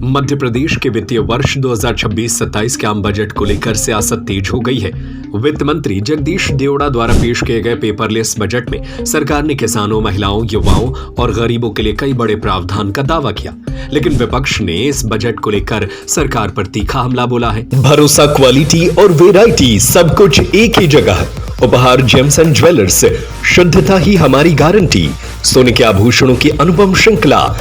मध्य प्रदेश के वित्तीय वर्ष 2026-27 के आम बजट को लेकर सियासत तेज हो गई है। वित्त मंत्री जगदीश देवड़ा द्वारा पेश किए गए पेपरलेस बजट में सरकार ने किसानों, महिलाओं, युवाओं और गरीबों के लिए कई बड़े प्रावधान का दावा किया, लेकिन विपक्ष ने इस बजट को लेकर सरकार पर तीखा हमला बोला है। भरोसा, क्वालिटी और वेराइटी सब कुछ एक ही जगह। उपहार जेम्स एंड ज्वेलर्स, शुद्धता ही हमारी गारंटी। सोने के आभूषणों की अनुपम श्रृंखला।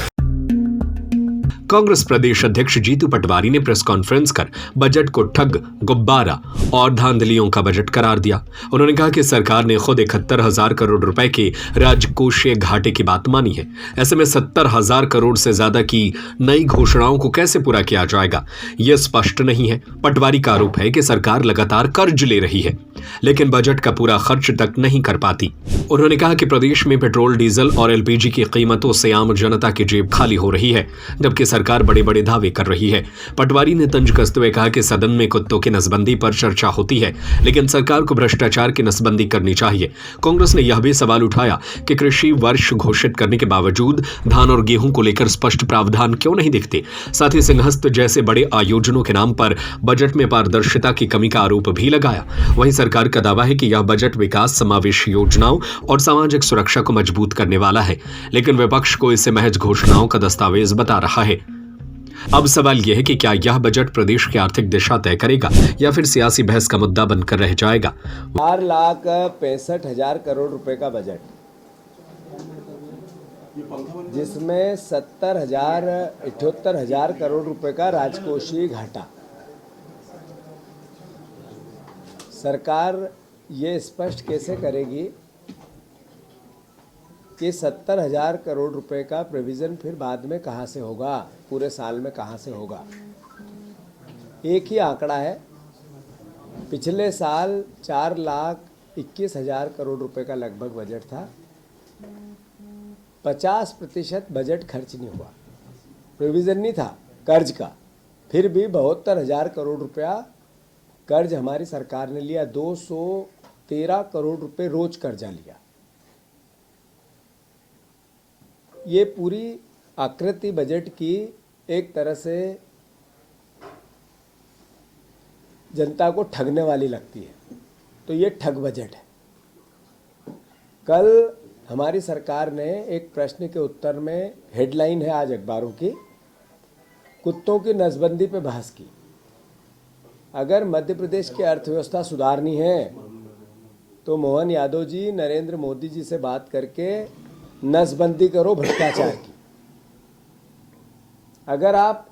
कांग्रेस प्रदेश अध्यक्ष जीतू पटवारी ने प्रेस कॉन्फ्रेंस कर बजट को ठग, गुब्बारा और धांधलियों का बजट करार दिया। उन्होंने कहा कि सरकार ने खुद 71,000 करोड़ रुपए के राजकोषीय घाटे की बात मानी है। ऐसे में 70,000 करोड़ से ज्यादा की नई घोषणाओं को कैसे पूरा किया जाएगा, यह स्पष्ट नहीं है। पटवारी का आरोप है कि सरकार लगातार कर्ज ले रही है, लेकिन बजट का पूरा खर्च तक नहीं कर पाती। उन्होंने कहा कि प्रदेश में पेट्रोल, डीजल और एलपीजी की कीमतों से आम जनता की जेब खाली हो रही है, जबकि सरकार बड़े बड़े दावे कर रही है। पटवारी ने तंज कसते हुए कहा कि सदन में कुत्तों की नसबंदी पर चर्चा होती है, लेकिन सरकार को भ्रष्टाचार की नसबंदी करनी चाहिए। कांग्रेस ने यह भी सवाल उठाया कि कृषि वर्ष घोषित करने के बावजूद धान और गेहूं को लेकर स्पष्ट प्रावधान क्यों नहीं दिखते। साथ ही सिंहस्थ जैसे बड़े आयोजनों के नाम पर बजट में पारदर्शिता की कमी का आरोप भी लगाया। वहीं सरकार का दावा है कि यह बजट विकास, समावेशी योजनाओं और सामाजिक सुरक्षा को मजबूत करने वाला है, लेकिन विपक्ष को इसे महज घोषणाओं का दस्तावेज बता रहा है। अब सवाल यह है कि क्या यह बजट प्रदेश की आर्थिक दिशा तय करेगा या फिर सियासी बहस का मुद्दा बनकर रह जाएगा। 4,65,000 करोड़ रुपए का बजट, जिसमें 78,000 करोड़ रुपए का राजकोषीय घाटा। सरकार ये स्पष्ट कैसे करेगी कि 70,000 करोड़ रुपए का प्रोविज़न फिर बाद में कहाँ से होगा, पूरे साल में कहाँ से होगा। एक ही आंकड़ा है। पिछले साल 4,21,000 करोड़ रुपए का लगभग बजट था। 50% बजट खर्च नहीं हुआ, प्रोविज़न नहीं था कर्ज का। फिर भी 72,000 करोड़ रुपया कर्ज हमारी सरकार ने लिया। 213 करोड़ रुपए रोज कर्जा लिया। ये पूरी आकृति बजट की एक तरह से जनता को ठगने वाली लगती है, तो ये ठग बजट है। कल हमारी सरकार ने एक प्रश्न के उत्तर में, हेडलाइन है आज अखबारों की, कुत्तों की नसबंदी पे बहस की। अगर मध्य प्रदेश की अर्थव्यवस्था सुधारनी है तो मोहन यादव जी नरेंद्र मोदी जी से बात करके नसबंदी करो भ्रष्टाचार की। अगर आप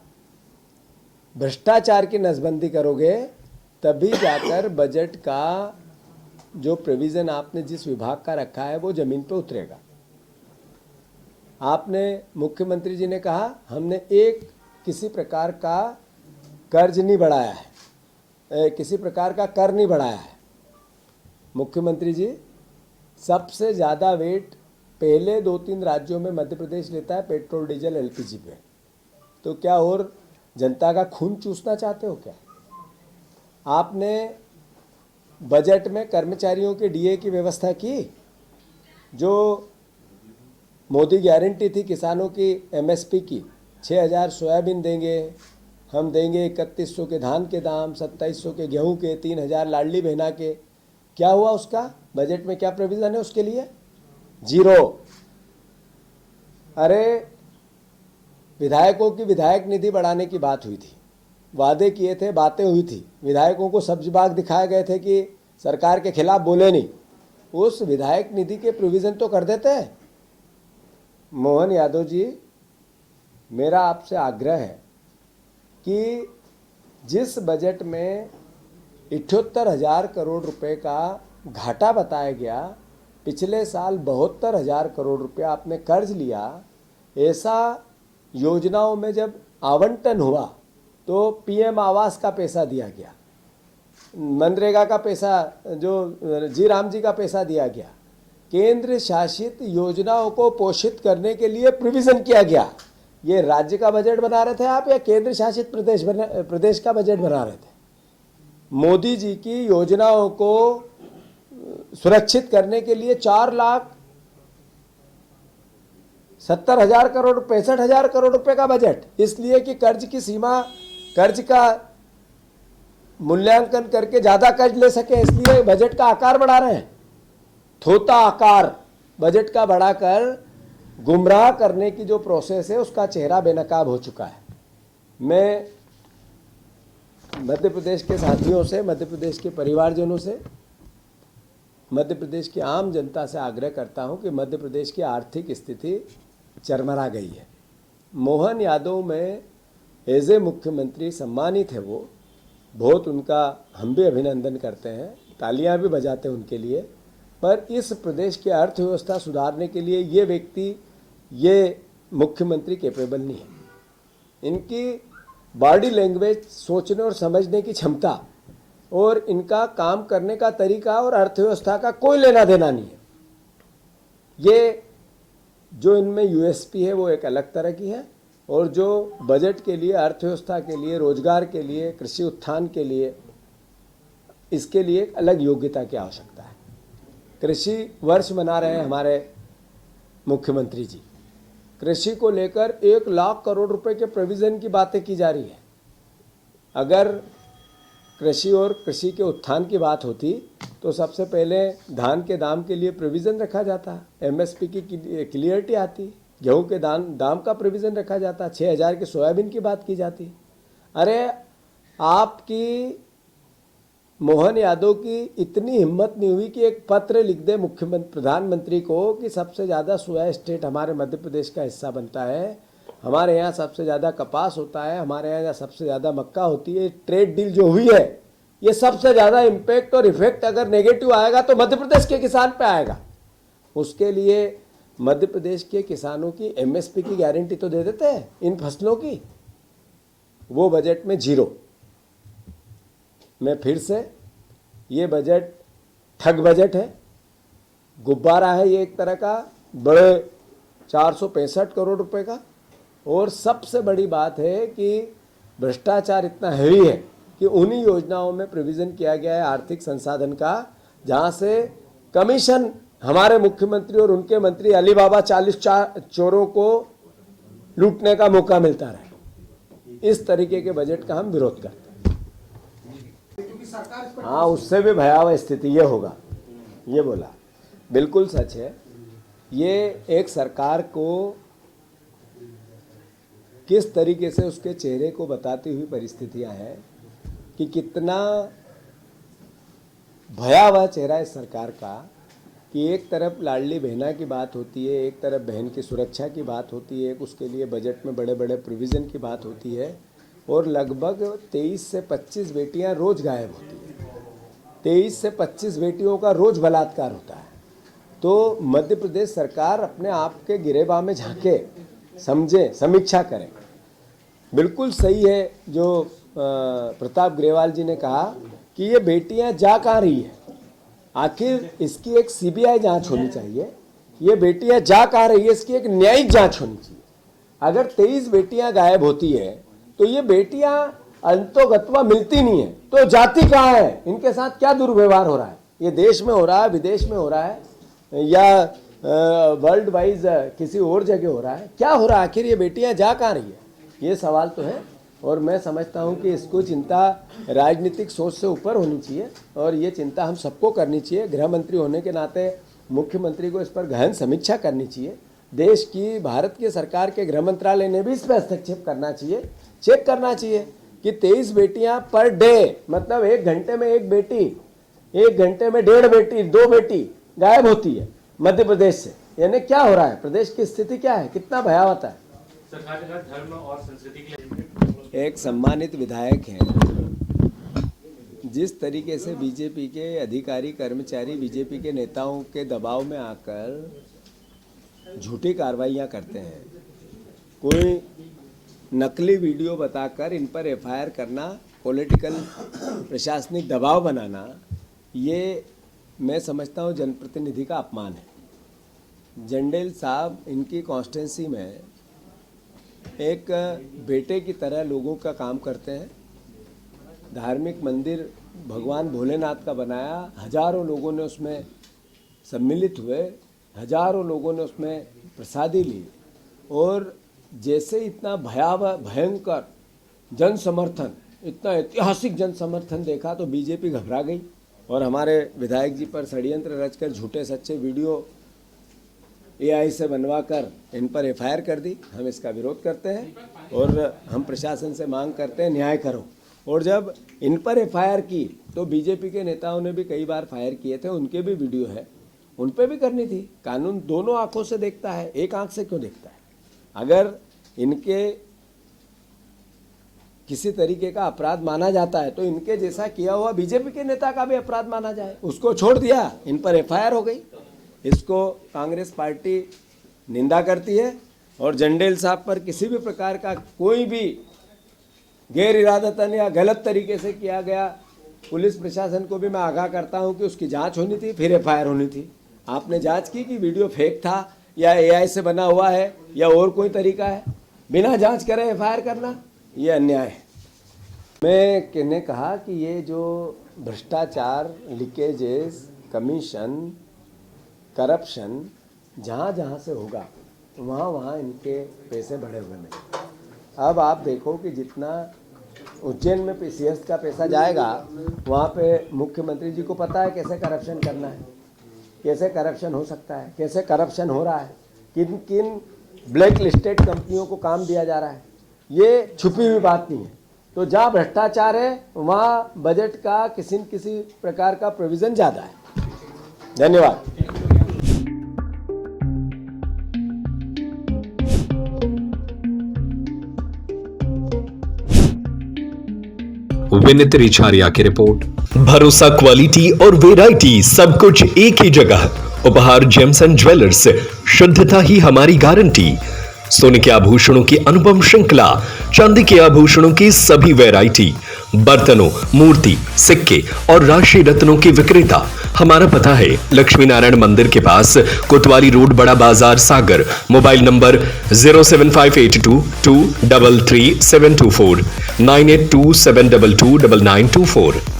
भ्रष्टाचार की नसबंदी करोगे तभी जाकर बजट का जो प्रोविज़न आपने जिस विभाग का रखा है वो ज़मीन पे उतरेगा। आपने, मुख्यमंत्री जी ने कहा हमने किसी प्रकार का कर्ज नहीं बढ़ाया है, किसी प्रकार का कर नहीं बढ़ाया है। मुख्यमंत्री जी, सबसे ज़्यादा वेट पहले 2-3 राज्यों में मध्य प्रदेश लेता है पेट्रोल, डीजल, एलपीजी पे। तो क्या और जनता का खून चूसना चाहते हो क्या? आपने बजट में कर्मचारियों के डीए की व्यवस्था की। जो मोदी गारंटी थी किसानों की एमएसपी की, 6,000 सोयाबीन देंगे, हम देंगे 3100 के धान के दाम, 2700 के गेहूं के, 3,000 लाडली बहना के। क्या हुआ उसका? बजट में क्या प्रोविज़न है उसके लिए? जीरो। अरे, विधायकों की विधायक निधि बढ़ाने की बात हुई थी, वादे किए थे, बातें हुई थी, विधायकों को सब्ज बाग दिखाए गए थे कि सरकार के खिलाफ बोले नहीं। उस विधायक निधि के प्रोविज़न तो कर देते हैं। मोहन यादव जी, मेरा आपसे आग्रह है कि जिस बजट में 78,000 करोड़ रुपए का घाटा बताया गया, पिछले साल 72,000 करोड़ रुपया आपने कर्ज लिया। ऐसा योजनाओं में जब आवंटन हुआ तो पीएम आवास का पैसा दिया गया, मनरेगा का पैसा, जो जी राम जी का पैसा दिया गया, केंद्र शासित योजनाओं को पोषित करने के लिए प्रोविज़न किया गया। ये राज्य का बजट बना रहे थे आप या केंद्र शासित प्रदेश का बजट बना रहे थे? मोदी जी की योजनाओं को सुरक्षित करने के लिए 4 लाख 70,000 करोड़ 65,000 करोड़ रुपए का बजट, इसलिए कि कर्ज की सीमा, कर्ज का मूल्यांकन करके ज्यादा कर्ज ले सके, इसलिए बजट का आकार बढ़ा रहे हैं। थोता आकार बजट का बढ़ाकर गुमराह करने की जो प्रोसेस है उसका चेहरा बेनकाब हो चुका है। मैं मध्य प्रदेश के साथियों से, मध्य प्रदेश के परिवारजनों से, मध्य प्रदेश की आम जनता से आग्रह करता हूं कि मध्य प्रदेश की आर्थिक स्थिति चरमरा गई है। मोहन यादव में एज ए मुख्यमंत्री सम्मानित है, वो बहुत, उनका हम भी अभिनंदन करते हैं, तालियां भी बजाते हैं उनके लिए, पर इस प्रदेश की अर्थव्यवस्था सुधारने के लिए ये व्यक्ति, ये मुख्यमंत्री कैपेबल नहीं है। इनकी बॉडी लैंग्वेज, सोचने और समझने की क्षमता और इनका काम करने का तरीका और अर्थव्यवस्था का कोई लेना देना नहीं है। ये जो इनमें यूएसपी है वो एक अलग तरह की है, और जो बजट के लिए, अर्थव्यवस्था के लिए, रोजगार के लिए, कृषि उत्थान के लिए, इसके लिए एक अलग योग्यता की आवश्यकता है। कृषि वर्ष मना रहे हैं हमारे मुख्यमंत्री जी, कृषि को लेकर 1 लाख करोड़ रुपए के प्रोविजन की बातें की जा रही है। अगर कृषि और कृषि के उत्थान की बात होती तो सबसे पहले धान के दाम के लिए प्रोविज़न रखा जाता, एमएसपी की क्लियरिटी आती, गेहूं के दाम का प्रोविज़न रखा जाता, 6,000 की सोयाबीन की बात की जाती। अरे आपकी मोहन यादव की इतनी हिम्मत नहीं हुई कि एक पत्र लिख दे मुख्यमंत्री, प्रधानमंत्री को कि सबसे ज़्यादा सोया स्टेट हमारे मध्य प्रदेश का हिस्सा बनता है, हमारे यहाँ सबसे ज़्यादा कपास होता है, हमारे यहाँ सबसे ज़्यादा मक्का होती है। ट्रेड डील जो हुई है, ये सबसे ज़्यादा इम्पैक्ट और इफेक्ट अगर नेगेटिव आएगा तो मध्य प्रदेश के किसान पे आएगा। उसके लिए मध्य प्रदेश के किसानों की एमएसपी की गारंटी तो दे देते हैं इन फसलों की, वो बजट में जीरो। मैं फिर से, ये बजट ठग बजट है, गुब्बारा है ये एक तरह का, बड़े 465 करोड़ रुपए का। और सबसे बड़ी बात है कि भ्रष्टाचार इतना हैवी है कि उन्हीं योजनाओं में प्रोविज़न किया गया है आर्थिक संसाधन का, जहां से कमीशन हमारे मुख्यमंत्री और उनके मंत्री अलीबाबा 40 चोरों को लूटने का मौका मिलता रहे। इस तरीके के बजट का हम विरोध करते हैं। हाँ, उससे भी भयावह स्थिति ये होगा, ये बोला, बिल्कुल सच है। ये एक सरकार को किस तरीके से उसके चेहरे को बताती हुई परिस्थितियां हैं कि कितना भयावह चेहरा है सरकार का, कि एक तरफ लाडली बहना की बात होती है, एक तरफ बहन की सुरक्षा की बात होती है, उसके लिए बजट में बड़े बड़े प्रोविज़न की बात होती है, और लगभग 23 से 25 बेटियां रोज गायब होती हैं। 23 से 25 बेटियों का रोज बलात्कार होता है। तो मध्य प्रदेश सरकार अपने आप के गिरेबान में झांके, समझे, समीक्षा करें। बिल्कुल सही है जो प्रताप ग्रेवाल जी ने कहा कि ये बेटियां जा कहाँ रही है, आखिर इसकी एक सीबीआई जांच होनी चाहिए। ये बेटियां जा कहाँ रही है, इसकी एक न्यायिक जांच होनी चाहिए। अगर 23 बेटियां गायब होती है तो ये बेटियां अंतोगत्वा मिलती नहीं है, तो जाती कहाँ है, इनके साथ क्या दुर्व्यवहार हो रहा है, ये देश में हो रहा है, विदेश में हो रहा है, या वर्ल्ड वाइज किसी और जगह हो रहा है, क्या हो रहा है, आखिर ये बेटियां जा कहाँ रही है, ये सवाल तो है। और मैं समझता हूँ कि इसको चिंता राजनीतिक सोच से ऊपर होनी चाहिए, और ये चिंता हम सबको करनी चाहिए। गृह मंत्री होने के नाते मुख्यमंत्री को इस पर गहन समीक्षा करनी चाहिए। देश की, भारत की सरकार के गृह मंत्रालय ने भी इस पर हस्तक्षेप करना चाहिए, चेक करना चाहिए कि 23 बेटियां पर डे, मतलब 1 घंटे में 1 बेटी, 1 घंटे में 1.5 बेटी, 2 बेटी गायब होती है मध्य प्रदेश से। यानी क्या हो रहा है, प्रदेश की स्थिति क्या है, कितना भयावह है। सरकार के साथ धर्म और संस्कृति के लिए एक सम्मानित विधायक हैं, जिस तरीके से बीजेपी के अधिकारी कर्मचारी बीजेपी के नेताओं के दबाव में आकर झूठी कार्रवाइयां करते हैं, कोई नकली वीडियो बताकर इन पर एफआईआर करना, पॉलिटिकल प्रशासनिक दबाव बनाना, ये मैं समझता हूँ जनप्रतिनिधि का अपमान है। जंडेल साहब इनकी कॉन्स्टिट्यूंसी में एक बेटे की तरह लोगों का काम करते हैं। धार्मिक मंदिर भगवान भोलेनाथ का बनाया, हजारों लोगों ने उसमें सम्मिलित हुए, हजारों लोगों ने उसमें प्रसादी ली, और जैसे इतना भयावह भयंकर जन समर्थन, इतना ऐतिहासिक जन समर्थन देखा तो बीजेपी घबरा गई और हमारे विधायक जी पर षड्यंत्र रचकर झूठे सच्चे वीडियो AI से बनवाकर इन पर FIR कर दी। हम इसका विरोध करते हैं और हम प्रशासन से मांग करते हैं न्याय करो। और जब इन पर FIR की तो बीजेपी के नेताओं ने भी कई बार फायर किए थे, उनके भी वीडियो है, उन पर भी करनी थी। कानून दोनों आंखों से देखता है, एक आंख से क्यों देखता है? अगर इनके किसी तरीके का अपराध माना जाता है तो इनके जैसा किया हुआ बीजेपी के नेता का भी अपराध माना जाए। उसको छोड़ दिया, इन पर FIR हो गई। इसको कांग्रेस पार्टी निंदा करती है और जंडेल साहब पर किसी भी प्रकार का कोई भी गैर इरादतन या गलत तरीके से किया गया, पुलिस प्रशासन को भी मैं आगाह करता हूं कि उसकी जांच होनी थी, फिर FIR होनी थी। आपने जांच की कि वीडियो फेक था या AI से बना हुआ है या और कोई तरीका है? बिना जांच करे FIR करना ये अन्याय है। मैंने कहा कि ये जो भ्रष्टाचार, लीकेजेस, कमीशन, करप्शन जहाँ जहाँ से होगा वहाँ वहाँ इनके पैसे बढ़े हुए मिले। अब आप देखो कि जितना उज्जैन में PCS का पैसा जाएगा वहाँ पे मुख्यमंत्री जी को पता है कैसे करप्शन करना है, कैसे करप्शन हो सकता है, कैसे करप्शन हो रहा है, किन किन ब्लैक लिस्टेड कंपनियों को काम दिया जा रहा है। ये छुपी हुई बात नहीं है। तो जहाँ भ्रष्टाचार है वहाँ बजट का किसी न किसी प्रकार का प्रोविज़न ज़्यादा है। धन्यवाद। विनित रिचारिया की रिपोर्ट। भरोसा, क्वालिटी और वैरायटी सब कुछ एक ही जगह। उपहार जेम्स एंड ज्वेलर्स, शुद्धता ही हमारी गारंटी। सोने के आभूषणों की अनुपम श्रृंखला, चांदी के आभूषणों की सभी वैरायटी, बर्तनों, मूर्ति, सिक्के और राशि रत्नों के विक्रेता। हमारा पता है लक्ष्मी नारायण मंदिर के पास, कोतवाली रोड, बड़ा बाजार, सागर। Mobile number 07582233724, 9827229924।